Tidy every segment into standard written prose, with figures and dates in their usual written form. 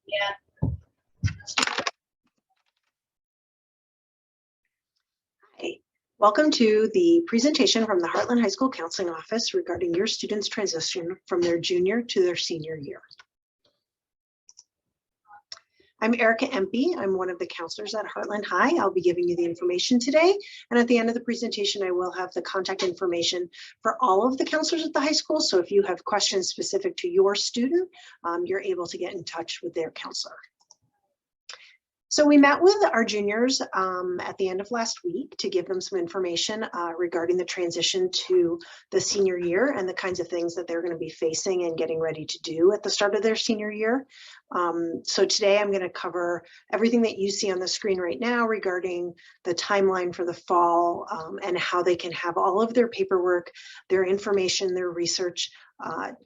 Yeah. Hi. Welcome to the presentation from the Heartland High School Counseling Office regarding your students' transition from their junior to their senior year. I'm Erica Empey. I'm one of the counselors at Heartland High. I'll be giving you the information today. And at the end of the presentation, I will have the contact information for all of the counselors at the high school. So if you have questions specific to your student, you're able to get in touch with their counselor. So we met with our juniors at the end of last week to give them some information regarding the transition to the senior year and the kinds of things that they're going to be facing and getting ready to do at the start of their senior year. So today I'm going to cover everything that you see on the screen right now regarding the timeline for the fall and how they can have all of their paperwork, their information, their research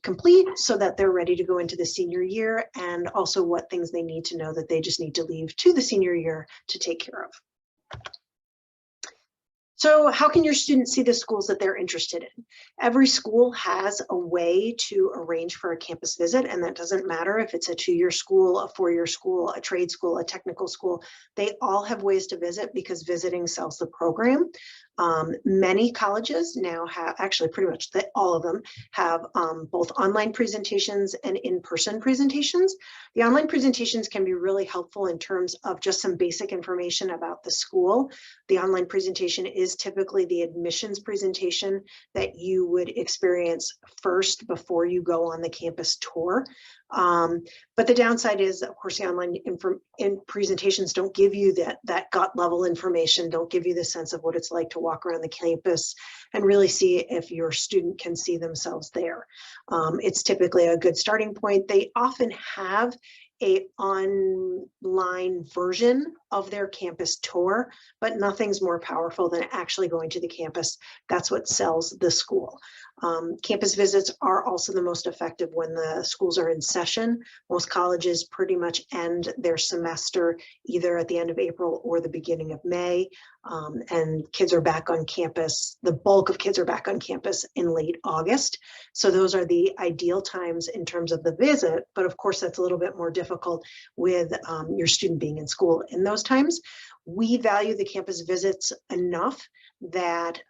complete so that they're ready to go into the senior year, and also what things they need to know that they just need to leave to the senior year to take care of. So how can your students see the schools that they're interested in? Every school has a way to arrange for a campus visit, and that doesn't matter if it's a 2-year school, a 4-year school, a trade school, a technical school. They all have ways to visit because visiting sells the program. Many colleges now have, actually pretty much all of them have both online presentations and in-person presentations. The online presentations can be really helpful in terms of just some basic information about the school. The online presentation is typically the admissions presentation that you would experience first before you go on the campus tour. But the downside is, of course, the online presentations don't give you that gut level information, don't give you the sense of what it's like to walk around the campus and really see if your student can see themselves there. It's typically a good starting point. They often have an online version of their campus tour, but nothing's more powerful than actually going to the campus. That's what sells the school. Campus visits are also the most effective when the schools are in session. Most colleges pretty much end their semester either at the end of April or the beginning of May, and kids are back on campus. The bulk of kids are back on campus in late August. So those are the ideal times in terms of the visit, but of course that's a little bit more difficult with your student being in school in those times. We value the campus visits enough that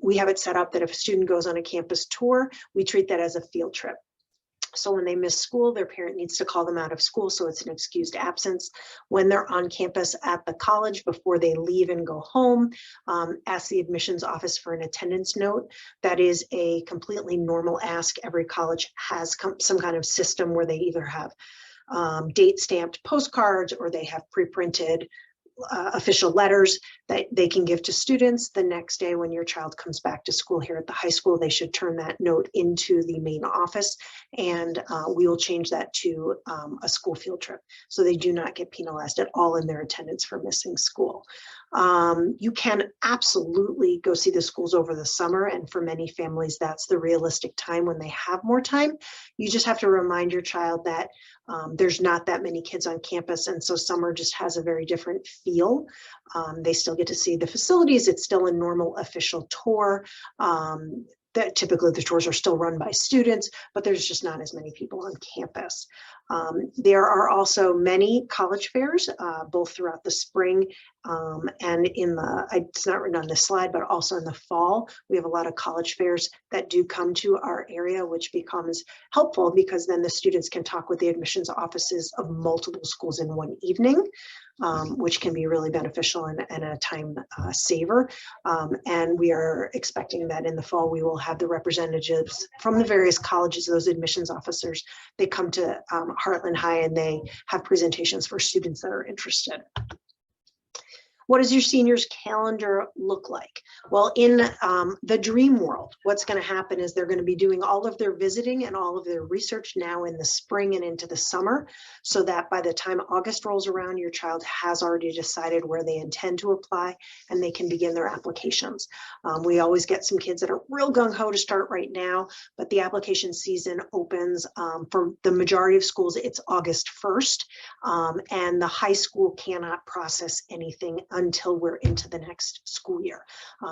we have it set up that if a student goes on a campus tour, we treat that as a field trip. So when they miss school, their parent needs to call them out of school, so it's an excused absence. When they're on campus at the college, before they leave and go home, ask the admissions office for an attendance note. That is a completely normal ask. Every college has some kind of system where they either have date stamped postcards or they have pre-printed official letters that they can give to students. The next day when your child comes back to school here at the high school, they should turn that note into the main office, and we will change that to a school field trip. So they do not get penalized at all in their attendance for missing school. You can absolutely go see the schools over the summer, and for many families, that's the realistic time when they have more time. You just have to remind your child that there's not that many kids on campus, and so summer just has a very different feel. They still get to see the facilities. It's still a normal official tour. That typically the tours are still run by students, but there's just not as many people on campus. There are also many college fairs, both throughout the spring and it's not written on this slide, but also in the fall. We have a lot of college fairs that do come to our area, which becomes helpful because then the students can talk with the admissions offices of multiple schools in one evening. Which can be really beneficial and a time saver. And we are expecting that in the fall, we will have the representatives from the various colleges, those admissions officers, they come to Heartland High and they have presentations for students that are interested. What does your seniors calendar look like? Well, in the dream world, what's going to happen is they're going to be doing all of their visiting and all of their research now in the spring and into the summer, so that by the time August rolls around, your child has already decided where they intend to apply and they can begin their applications. We always get some kids that are real gung-ho to start right now, but the application season opens for the majority of schools, it's August 1st, and the high school cannot process anything until we're into the next school year.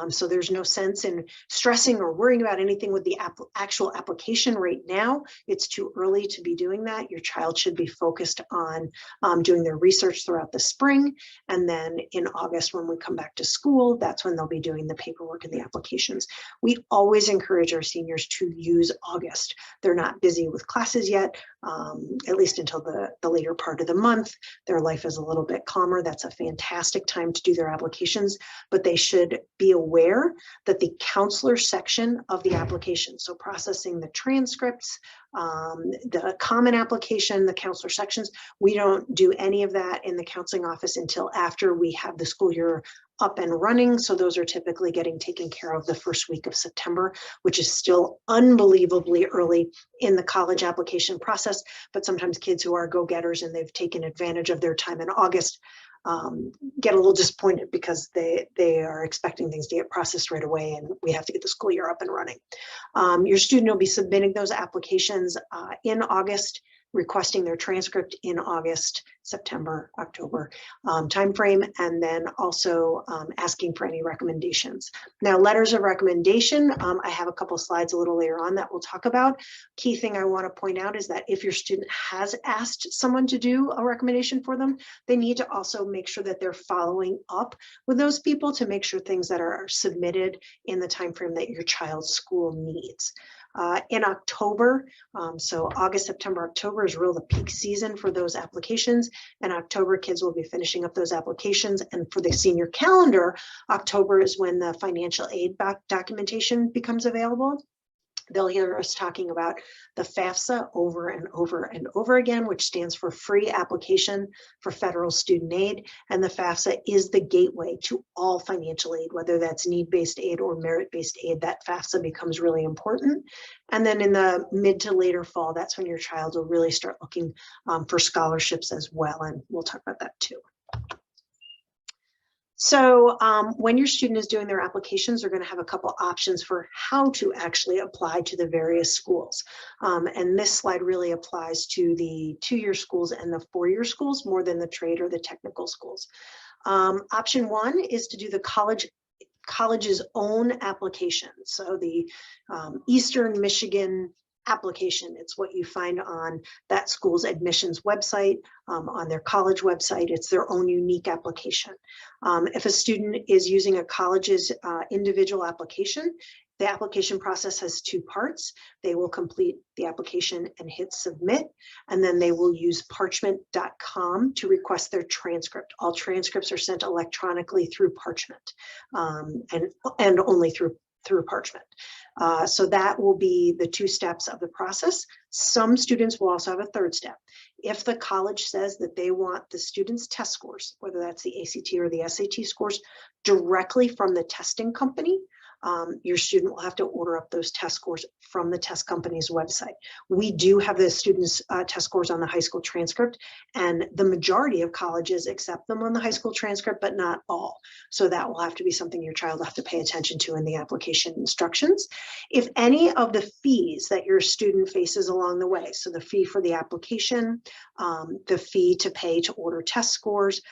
So there's no sense in stressing or worrying about anything with the actual application right now. It's too early to be doing that. Your child should be focused on doing their research throughout the spring. And then in August, when we come back to school, that's when they'll be doing the paperwork and the applications. We always encourage our seniors to use August. They're not busy with classes yet, at least until the later part of the month. Their life is a little bit calmer. That's a fantastic time to do their applications, but they should be aware that the counselor section of the application, so processing the transcripts, the common application, the counselor sections, we don't do any of that in the counseling office until after we have the school year up and running. So those are typically getting taken care of the first week of September, which is still unbelievably early in the college application process. But sometimes kids who are go-getters and they've taken advantage of their time in August get a little disappointed because they are expecting things to get processed right away, and we have to get the school year up and running. Your student will be submitting those applications in August, requesting their transcript in August, September, October timeframe, and then also asking for any recommendations. Now, letters of recommendation, I have a couple slides a little later on that we'll talk about. Key thing I want to point out is that if your student has asked someone to do a recommendation for them, they need to also make sure that they're following up with those people to make sure things that are submitted in the timeframe that your child's school needs. In October, so August, September, October is real the peak season for those applications. And October, kids will be finishing up those applications. And for the senior calendar, October is when the financial aid documentation becomes available. They'll hear us talking about the FAFSA over and over and over again, which stands for Free Application for Federal Student Aid. And the FAFSA is the gateway to all financial aid, whether that's need-based aid or merit-based aid. That FAFSA becomes really important. And then in the mid to later fall, that's when your child will really start looking for scholarships as well. And we'll talk about that too. So when your student is doing their applications, they're going to have a couple options for how to actually apply to the various schools. And this slide really applies to the 2-year schools and the 4-year schools more than the trade or the technical schools. Option 1 is to do the college's own application. So the Eastern Michigan application. It's what you find on that school's admissions website, on their college website. It's their own unique application. If a student is using a college's individual application, the application process has 2 parts. They will complete the application and hit submit, and then they will use parchment.com to request their transcript. All transcripts are sent electronically through Parchment, and only through Parchment. So that will be the 2 steps of the process. Some students will also have a 3rd step. If the college says that they want the students' test scores, whether that's the ACT or the SAT scores, directly from the testing company, your student will have to order up those test scores from the test company's website. We do have the students' test scores on the high school transcript, and the majority of colleges accept them on the high school transcript, but not all. So that will have to be something your child will have to pay attention to in the application instructions. If any of the fees that your student faces along the way, so the fee for the application, the fee to pay to order test scores,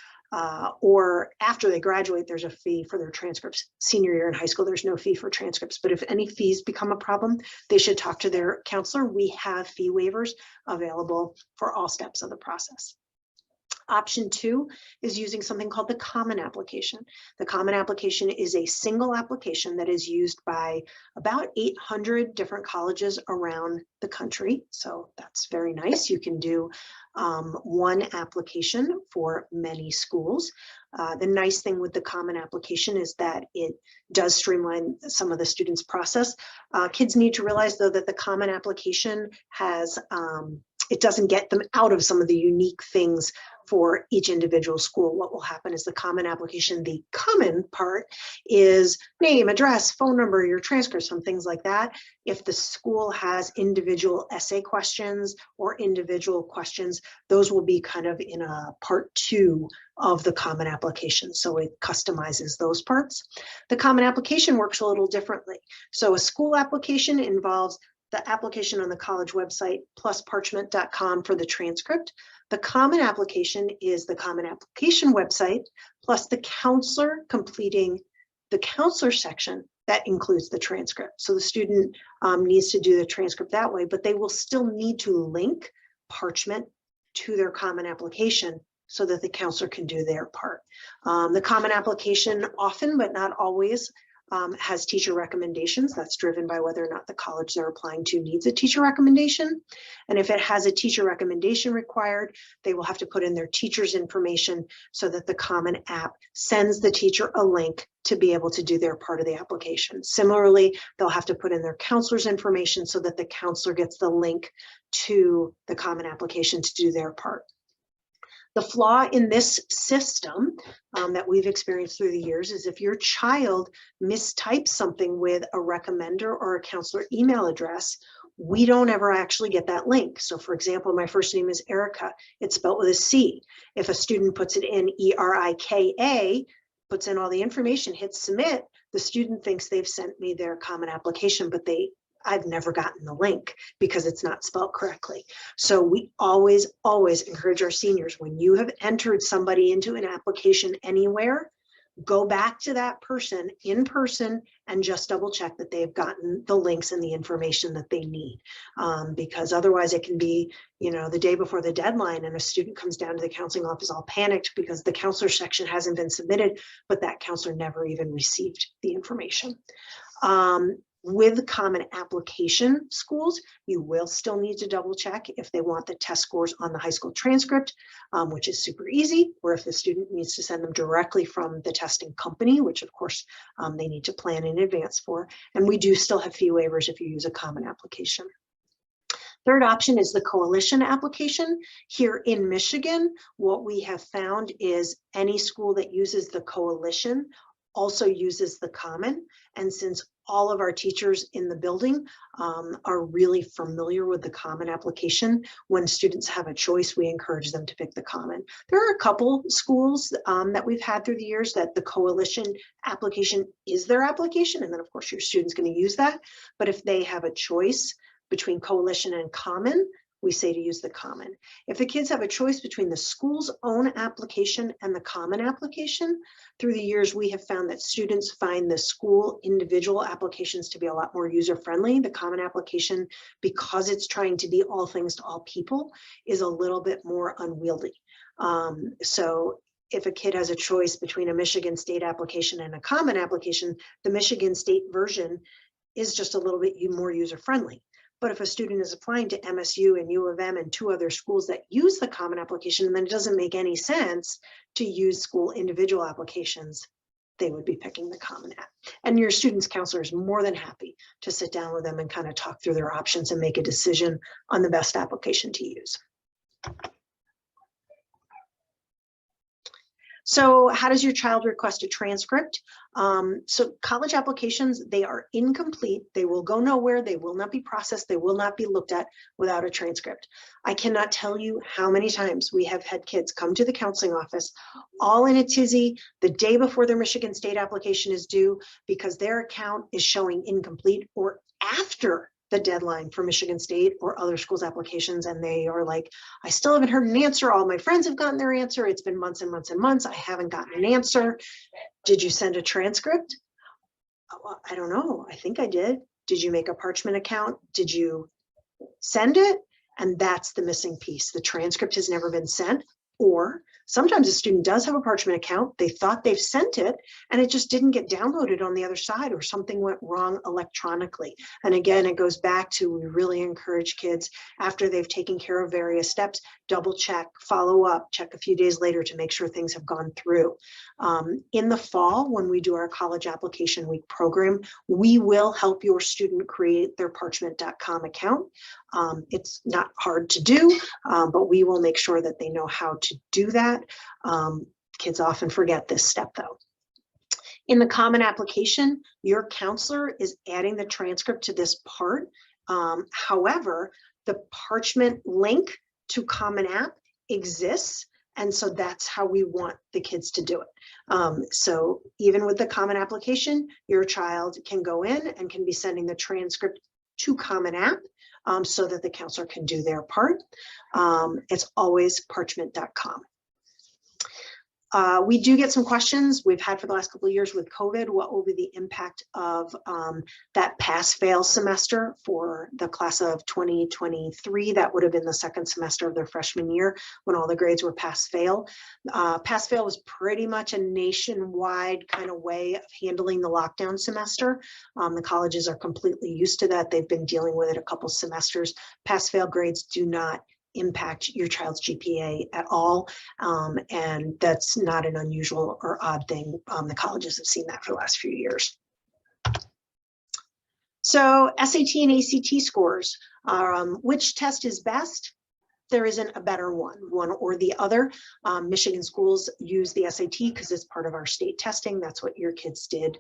or after they graduate, there's a fee for their transcripts. Senior year in high school, there's no fee for transcripts. But if any fees become a problem, they should talk to their counselor. We have fee waivers available for all steps of the process. Option 2 is using something called the Common Application. The Common Application is a single application that is used by about 800 different colleges around the country. So that's very nice. You can do one application for many schools. The nice thing with the Common Application is that it does streamline some of the students' process. Kids need to realize, though, that the Common Application has it doesn't get them out of some of the unique things for each individual school. What will happen is the Common Application, the common part is name, address, phone number, your transcripts, some things like that. If the school has individual essay questions or individual questions, those will be kind of in a part 2 of the Common Application. So it customizes those parts. The Common Application works a little differently. So a school application involves the application on the college website plus parchment.com for the transcript. The common application is the common application website plus the counselor completing the counselor section that includes the transcript. So the student needs to do the transcript that way, but they will still need to link Parchment to their common application so that the counselor can do their part. The common application often, but not always, has teacher recommendations. That's driven by whether or not the college they're applying to needs a teacher recommendation. And if it has a teacher recommendation required, they will have to put in their teacher's information so that the common app sends the teacher a link to be able to do their part of the application. Similarly, they'll have to put in their counselor's information so that the counselor gets the link to the common application to do their part. The flaw in this system that we've experienced through the years is if your child mistypes something with a recommender or a counselor email address, we don't ever actually get that link. So for example, my first name is Erica. It's spelled with a C. If a student puts it in ERIKA, puts in all the information, hits submit, the student thinks they've sent me their common application, but I've never gotten the link because it's not spelled correctly. So we always encourage our seniors, when you have entered somebody into an application anywhere, go back to that person in person and just double check that they've gotten the links and the information that they need. Because otherwise it can be, the day before the deadline and a student comes down to the counseling office all panicked because the counselor section hasn't been submitted, but that counselor never even received the information. With common application schools, you will still need to double check if they want the test scores on the high school transcript, which is super easy, or if the student needs to send them directly from the testing company, which of course they need to plan in advance for. And we do still have fee waivers if you use a common application. Third option is the coalition application. Here in Michigan, what we have found is any school that uses the coalition also uses the common. And since all of our teachers in the building are really familiar with the common application, when students have a choice, we encourage them to pick the common. There are a couple schools that we've had through the years that the coalition application is their application. And then of course your student's going to use that. But if they have a choice between coalition and common, we say to use the common. If the kids have a choice between the school's own application and the common application, through the years, we have found that students find the school individual applications to be a lot more user-friendly. The common application, because it's trying to be all things to all people, is a little bit more unwieldy. So if a kid has a choice between a Michigan State application and a common application, the Michigan State version is just a little bit more user-friendly. But if a student is applying to MSU and U of M and 2 other schools that use the common application, then it doesn't make any sense to use school individual applications. They would be picking the common app. And your student's counselor is more than happy to sit down with them and kind of talk through their options and make a decision on the best application to use. So how does your child request a transcript? So college applications, they are incomplete. They will go nowhere. They will not be processed. They will not be looked at without a transcript. I cannot tell you how many times we have had kids come to the counseling office all in a tizzy the day before their Michigan State application is due because their account is showing incomplete, or after the deadline for Michigan State or other schools' applications, and they are like, I still haven't heard an answer. All my friends have gotten their answer. It's been months and months and months. I haven't gotten an answer. Did you send a transcript? Well, I don't know. I think I did. Did you make a Parchment account? Did you send it? And that's the missing piece. The transcript has never been sent. Or sometimes a student does have a Parchment account. They thought they've sent it and it just didn't get downloaded on the other side, or something went wrong electronically. And again, it goes back to, we really encourage kids after they've taken care of various steps, double check, follow up, check a few days later to make sure things have gone through. In the fall, when we do our college application week program, we will help your student create their parchment.com account. It's not hard to do, but we will make sure that they know how to do that. Kids often forget this step though. In the common application, your counselor is adding the transcript to this part. However, the Parchment link to Common App exists, and so that's how we want the kids to do it. So even with the common application, your child can go in and can be sending the transcript to Common App so that the counselor can do their part. It's always parchment.com. We do get some questions we've had for the last couple of years with COVID. What will be the impact of that pass-fail semester for the class of 2023? That would have been the second semester of their freshman year when all the grades were pass-fail. Pass-fail was pretty much a nationwide kind of way of handling the lockdown semester. The colleges are completely used to that. They've been dealing with it a couple semesters. Pass-fail grades do not impact your child's GPA at all. And that's not an unusual or odd thing. The colleges have seen that for the last few years. So SAT and ACT scores, which test is best? There isn't a better one or the other. Michigan schools use the SAT because it's part of our state testing. That's what your kids did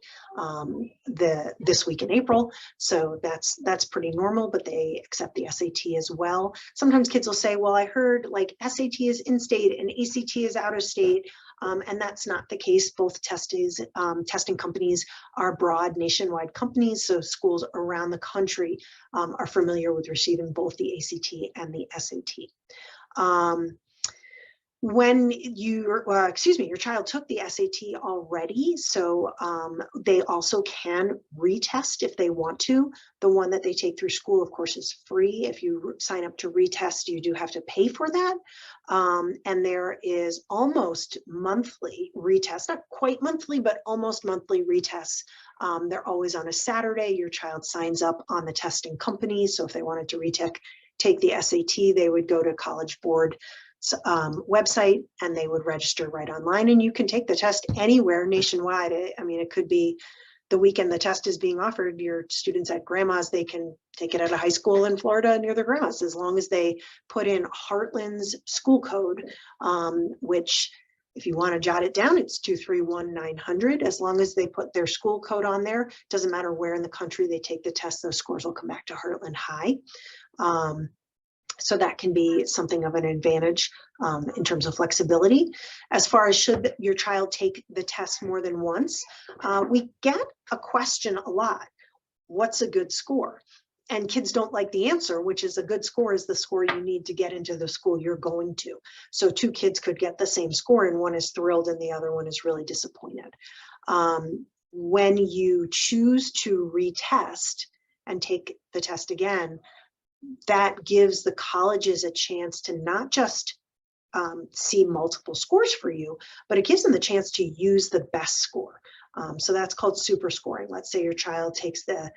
this week in April. So that's pretty normal, but they accept the SAT as well. Sometimes kids will say, well, I heard like SAT is in-state and ACT is out of state. And that's not the case. Both testing companies are broad nationwide companies. So schools around the country are familiar with receiving both the ACT and the SAT. When your child took the SAT already, so they also can retest if they want to. The one that they take through school, of course, is free. If you sign up to retest, you do have to pay for that. And there is almost monthly retests, not quite monthly, but almost monthly retests. They're always on a Saturday. Your child signs up on the testing company. So if they wanted to take the SAT, they would go to College Board website and they would register right online, and you can take the test anywhere nationwide. I mean, it could be the weekend the test is being offered, your students at grandma's, they can take it at a high school in Florida near their grandma's, as long as they put in Heartland's school code, which if you want to jot it down, it's 231900. As long as they put their school code on there, doesn't matter where in the country they take the test, those scores will come back to Heartland High. So that can be something of an advantage in terms of flexibility. As far as should your child take the test more than once, we get a question a lot. What's a good score? And kids don't like the answer, which is a good score is the score you need to get into the school you're going to. So two kids could get the same score and one is thrilled and the other one is really disappointed. When you choose to retest and take the test again, that gives the colleges a chance to not just see multiple scores for you, but it gives them the chance to use the best score. So that's called super scoring. Let's say your child takes the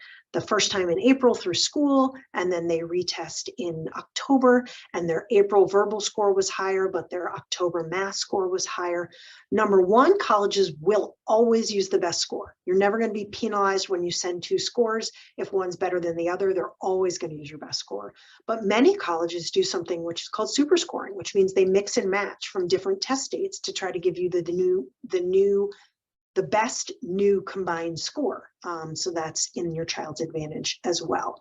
first time in April through school, and then they retest in October, and their April verbal score was higher, but their October math score was higher. Number one, colleges will always use the best score. You're never going to be penalized when you send two scores. If one's better than the other, they're always going to use your best score. But many colleges do something which is called super scoring, which means they mix and match from different test dates to try to give you the best new combined score. So that's in your child's advantage as well.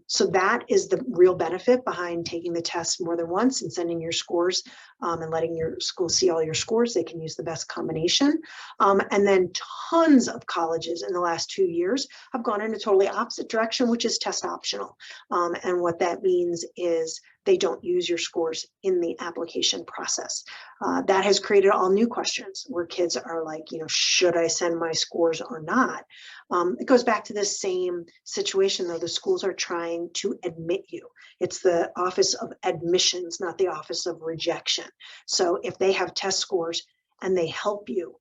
So that is the real benefit behind taking the test more than once and sending your scores and letting your school see all your scores. They can use the best combination. And then tons of colleges in the last 2 years have gone in a totally opposite direction, which is test optional. And what that means is they don't use your scores in the application process. That has created all new questions where kids are like, should I send my scores or not? It goes back to this same situation, though. The schools are trying to admit you. It's the Office of Admissions, not the Office of Rejection. So if they have test scores and they help you,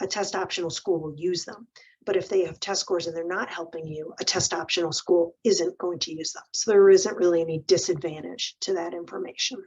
a test optional school will use them. But if they have test scores and they're not helping you, a test optional school isn't going to use them. So there isn't really any disadvantage to that information.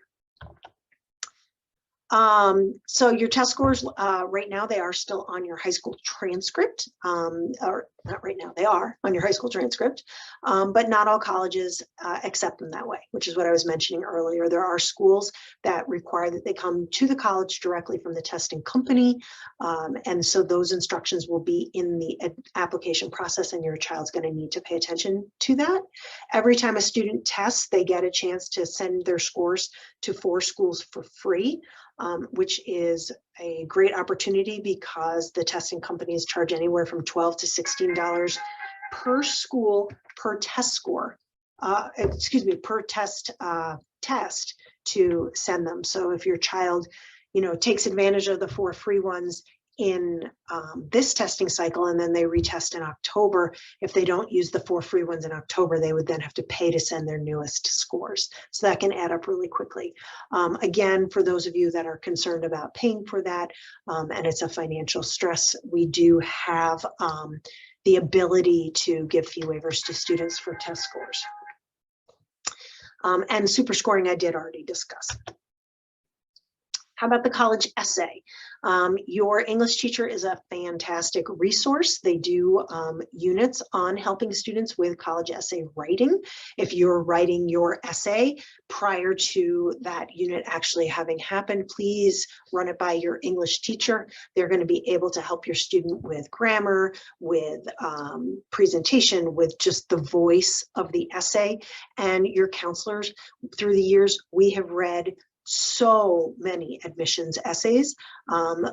So your test scores right now, they are still on your high school transcript, or not right now, they are on your high school transcript, but not all colleges accept them that way, which is what I was mentioning earlier. There are schools that require that they come to the college directly from the testing company. And so those instructions will be in the application process, and your child's going to need to pay attention to that. Every time a student tests, they get a chance to send their scores to 4 schools for free. Which is a great opportunity because the testing companies charge anywhere from $12 to $16 per school, per test score, per test to send them. So if your child, takes advantage of the 4 free ones in this testing cycle, and then they retest in October, if they don't use the 4 free ones in October, they would then have to pay to send their newest scores. So that can add up really quickly. Again, for those of you that are concerned about paying for that, and it's a financial stress, we do have the ability to give fee waivers to students for test scores. And super scoring I did already discuss. How about the college essay? Your English teacher is a fantastic resource. They do units on helping students with college essay writing. If you're writing your essay prior to that unit actually having happened, please run it by your English teacher. They're going to be able to help your student with grammar, with presentation, with just the voice of the essay. And your counselors, through the years, we have read so many admissions essays.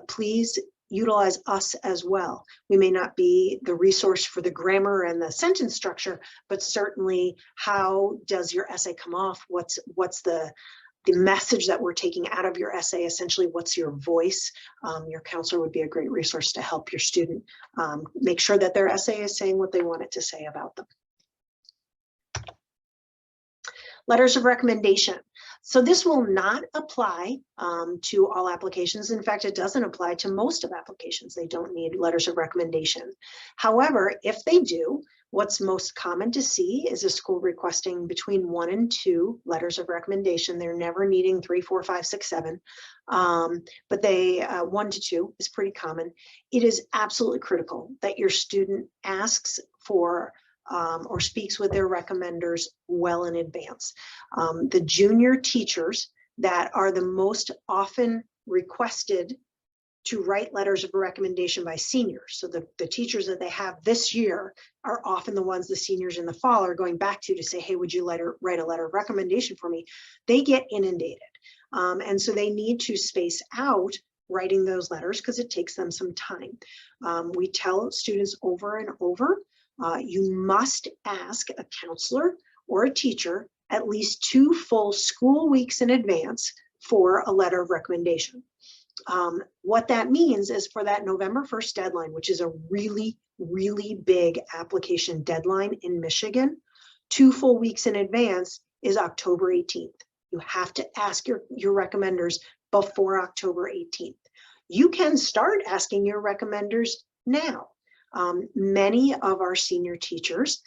Please utilize us as well. We may not be the resource for the grammar and the sentence structure, but certainly how does your essay come off? What's the message that we're taking out of your essay? Essentially, what's your voice? Your counselor would be a great resource to help your student make sure that their essay is saying what they want it to say about them. Letters of recommendation. So this will not apply to all applications. In fact, it doesn't apply to most of applications. They don't need letters of recommendation. However, if they do, what's most common to see is a school requesting between 1 and 2 letters of recommendation. They're never needing 3, 4, 5, 6, 7, but they 1 to 2 is pretty common. It is absolutely critical that your student asks for or speaks with their recommenders well in advance. The junior teachers that are the most often requested to write letters of recommendation by seniors. So the teachers that they have this year are often the ones the seniors in the fall are going back to say, hey, would you write a letter of recommendation for me? They get inundated. And so they need to space out writing those letters because it takes them some time. We tell students over and over, you must ask a counselor or a teacher at least 2 full school weeks in advance for a letter of recommendation. What that means is for that November 1st deadline, which is a really, really big application deadline in Michigan, 2 full weeks in advance is October 18th. You have to ask your recommenders before October 18th. You can start asking your recommenders now. Many of our senior teachers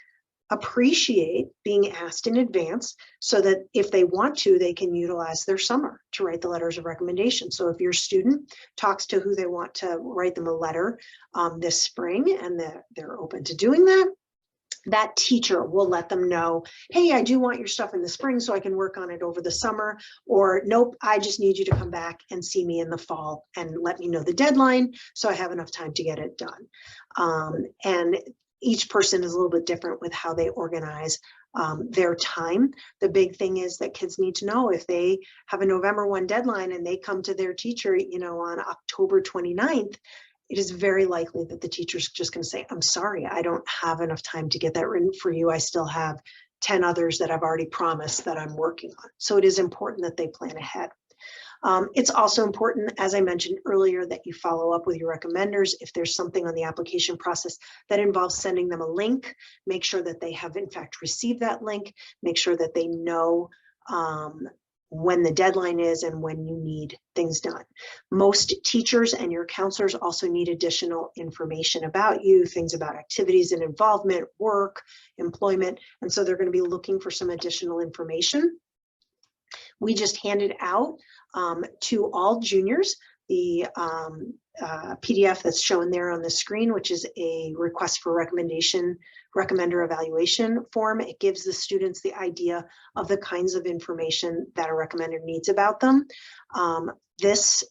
appreciate being asked in advance so that if they want to, they can utilize their summer to write the letters of recommendation. So if your student talks to who they want to write them a letter this spring and they're open to doing that, that teacher will let them know, hey, I do want your stuff in the spring so I can work on it over the summer, or nope, I just need you to come back and see me in the fall and let me know the deadline so I have enough time to get it done. And each person is a little bit different with how they organize their time. The big thing is that kids need to know if they have a November 1 deadline and they come to their teacher, on October 29th, it is very likely that the teacher's just going to say, I'm sorry, I don't have enough time to get that written for you. I still have 10 others that I've already promised that I'm working on. So it is important that they plan ahead. It's also important, as I mentioned earlier, that you follow up with your recommenders. If there's something on the application process that involves sending them a link, make sure that they have in fact received that link, make sure that they know when the deadline is and when you need things done. Most teachers and your counselors also need additional information about you, things about activities and involvement, work, employment, and so they're going to be looking for some additional information. We just handed out to all juniors the PDF that's shown there on the screen, which is a request for recommender evaluation form. It gives the students the idea of the kinds of information that a recommender needs about them. This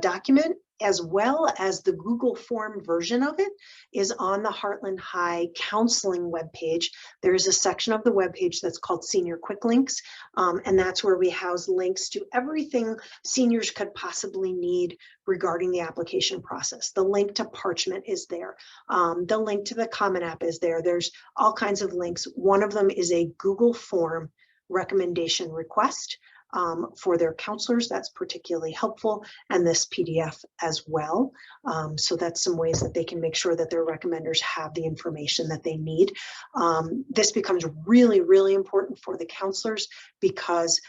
document, as well as the Google form version of it, is on the Heartland High counseling webpage. There is a section of the webpage that's called Senior Quick Links, and that's where we house links to everything seniors could possibly need regarding the application process. The link to Parchment is there. The link to the Common App is there. There's all kinds of links. One of them is a Google form recommendation request for their counselors. That's particularly helpful, and this PDF as well. So that's some ways that they can make sure that their recommenders have the information that they need. This becomes really, really important for the counselors, because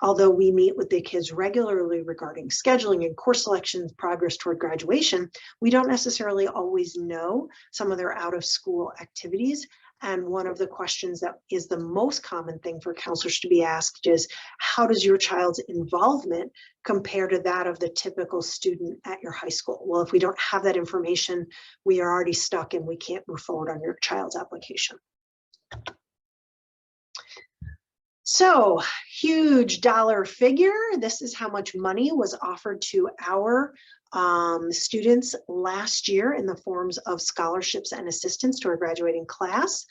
although we meet with the kids regularly regarding scheduling and course selections, progress toward graduation, we don't necessarily always know some of their out of school activities. And one of the questions that is the most common thing for counselors to be asked is, how does your child's involvement compare to that of the typical student at your high school? Well, if we don't have that information, we are already stuck and we can't move forward on your child's application. So, huge dollar figure. This is how much money was offered to our students last year in the forms of scholarships and assistance to our graduating class.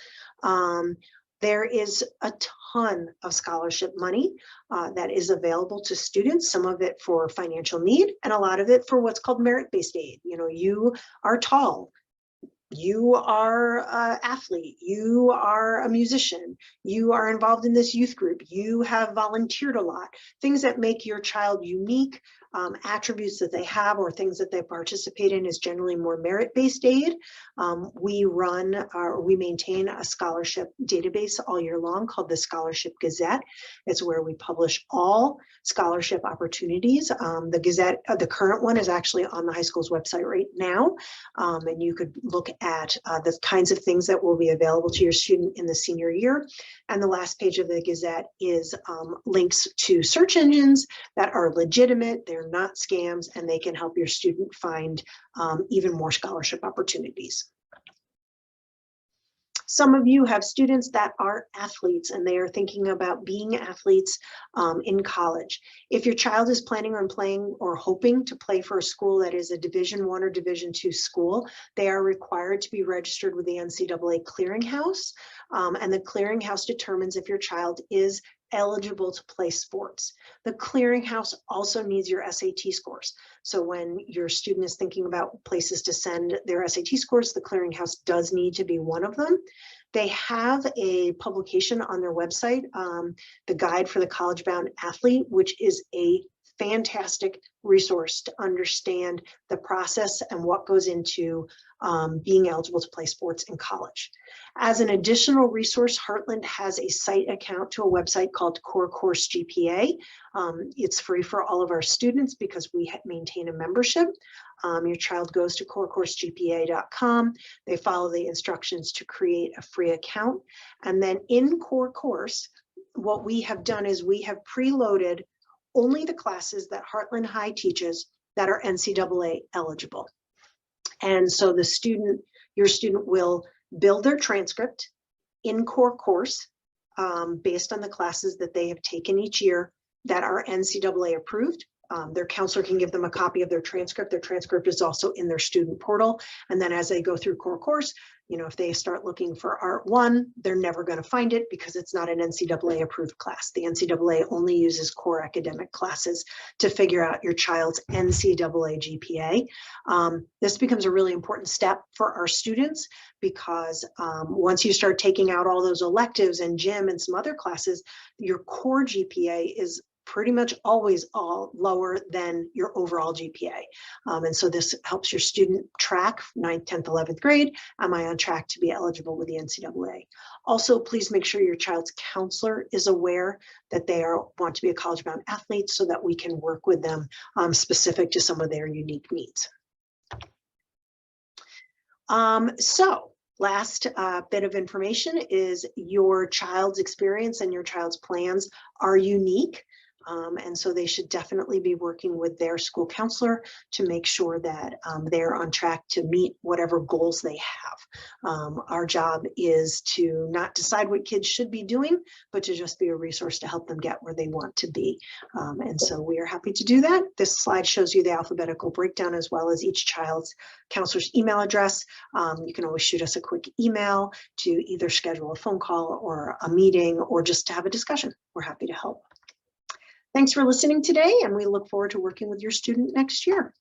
There is a ton of scholarship money that is available to students, some of it for financial need and a lot of it for what's called merit-based aid. You know, you are tall, you are an athlete, you are a musician, you are involved in this youth group, you have volunteered a lot, things that make your child unique. Attributes that they have or things that they participate in is generally more merit-based aid. We maintain a scholarship database all year long called the Scholarship Gazette. It's where we publish all scholarship opportunities. The Gazette, the current one, is actually on the high school's website right now. And you could look at the kinds of things that will be available to your student in the senior year. And the last page of the Gazette is links to search engines that are legitimate, they're not scams, and they can help your student find even more scholarship opportunities. Some of you have students that are athletes and they are thinking about being athletes in college. If your child is planning on playing or hoping to play for a school that is a Division I or Division II school, they are required to be registered with the NCAA Clearinghouse. And the Clearinghouse determines if your child is eligible to play sports. The Clearinghouse also needs your SAT scores. So when your student is thinking about places to send their SAT scores, the Clearinghouse does need to be one of them. They have a publication on their website, the Guide for the College-Bound Athlete, which is a fantastic resource to understand the process and what goes into being eligible to play sports in college. As an additional resource, Heartland has a site account to a website called Core Course GPA. It's free for all of our students because we maintain a membership. Your child goes to corecoursegpa.com. They follow the instructions to create a free account. And then in Core Course, what we have done is we have preloaded only the classes that Heartland High teaches that are NCAA eligible. And so your student will build their transcript in Core Course based on the classes that they have taken each year that are NCAA approved. Their counselor can give them a copy of their transcript. Their transcript is also in their student portal. And then as they go through Core Course, you know, if they start looking for Art 1, they're never going to find it because it's not an NCAA approved class. The NCAA only uses core academic classes to figure out your child's NCAA GPA. This becomes a really important step for our students because once you start taking out all those electives and gym and some other classes, your core GPA is pretty much always all lower than your overall GPA. And so this helps your student track 9th, 10th, 11th grade. Am I on track to be eligible with the NCAA? Also, please make sure your child's counselor is aware that they want to be a college-bound athlete so that we can work with them specific to some of their unique needs. Last bit of information is your child's experience and your child's plans are unique. And so they should definitely be working with their school counselor to make sure that they're on track to meet whatever goals they have. Our job is to not decide what kids should be doing, but to just be a resource to help them get where they want to be. And so we are happy to do that. This slide shows you the alphabetical breakdown as well as each child's counselor's email address. You can always shoot us a quick email to either schedule a phone call or a meeting or just to have a discussion. We're happy to help. Thanks for listening today, and we look forward to working with your student next year.